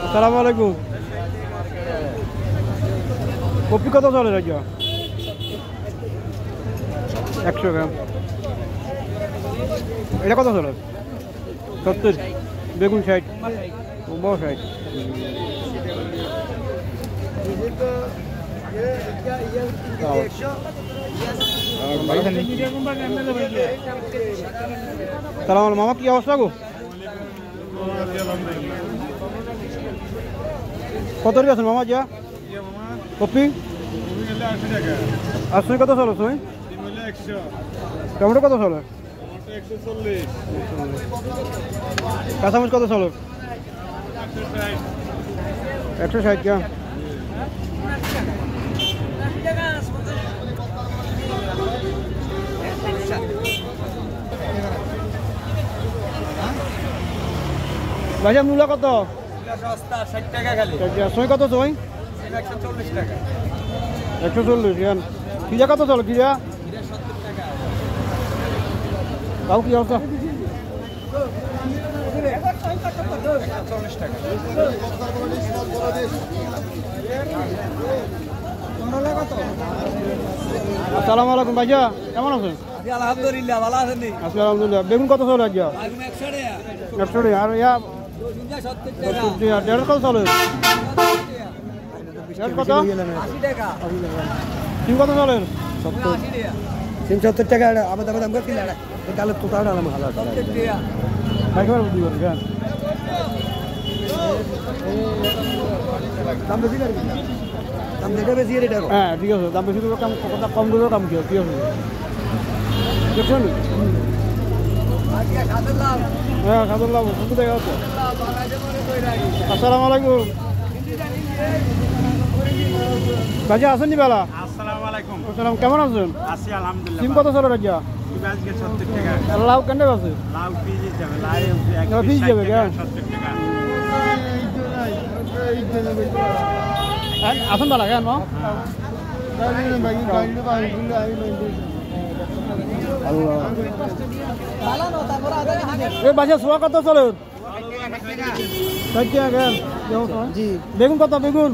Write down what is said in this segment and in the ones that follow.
আসসালামু আলাইকুম। কপি কত চলে রাজা? 100 গ্রাম। এটা কত চলে? 70। বেগুন 60, কুমড়ো 60। সালাম মামা, কি অবস্থা গো? কত আছেন মামা? যা কপি 80 কত চলো? টমেটো কত চলে? 140। কাঁচামরিচ কত চলো? 160 গ্রাম। ভাইয়া মূলা কত? 60 টাকা খালি। সই কত? সই 140 টাকা। 140 গ্রাম। কিরা কত চলো? কিরা 70 টাকা। তাও কি অবস্থা? 140 টাকা। আসসালামু আলাইকুম ভাইয়া, কেমন আছেন? আলহামদুলিল্লাহ, ভালো আছেন? আলহামদুলিল্লাহ। বেগুন কত চলে? 100 টাকা। 100 আর ইয়া 70 টাকা। দেড় কত চলে? কত? 80 টাকা। সিম কত চলে? 80 টাকা। সিম 70 টাকা। আমাদের দাম করতে না, তাহলে তো তাড়া আলাম ভালো আছে। 70 টাকা। খাইবার বুদ্ধি করে গান দাম বেশি করে দাম দেখে বেশি রেট আর। হ্যাঁ ঠিক আছে, দাম বেশি করে কাম কথা কম করে কাম কি ঠিক আছে দেখছেন? হ্যাঁ খাবার লাভ শুধু দেখা যাচ্ছে। আসসালামু আলাইকুম রাজা, আছেন নি বেলা? আসসালামু আলাইকুম। আসসালাম, কেমন আছেন? আছি আলহামদুলিল্লাহ। সিম কত চলে রাজা? আজকে 70 টাকা। লাউ কেন আছে? লাউ পিস যাবে, লাউ পিস যাবে কেন? 70 টাকা। আসেন বেলা কেন? এই বাসা সোয়া কত চলে? 60 টাকা। জি। বেগুন কত? বেগুন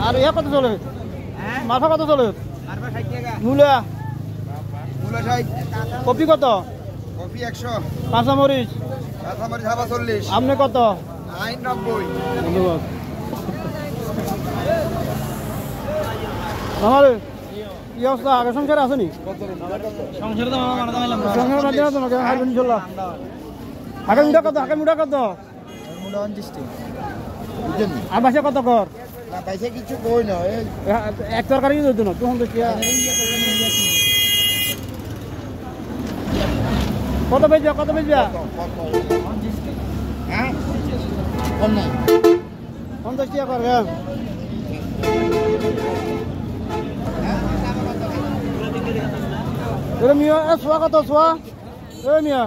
আর ইয়া কত চলে? মাথা কত চলে? মূলা কপি কত? কপি 100, কাঁচামরিচ কাঁচামরিচ 40, আপনি কত? আইন 90। ধন্যবাদ। আমার কি অবস্থা? আগে সংসারে আসেনি? সংসারে তো মামা মারা দিলাম। সংসারে বাদ দিন তোমাকে হারবেন ইনশাল্লাহ। আগে মুড়া কত? আগে মুড়া কত? মুডা 29 টাকা। আর বাসা কত কর? না পয়সা কিছু কই না, এই এক তরকারি দিত না তখন দেখি কত বেচবা? কত বেচবা? হ্যাঁ কম নাই। 50 টাকা কর। হ্যাঁ মিয়া সোয়া কত? সোয়া মিয়া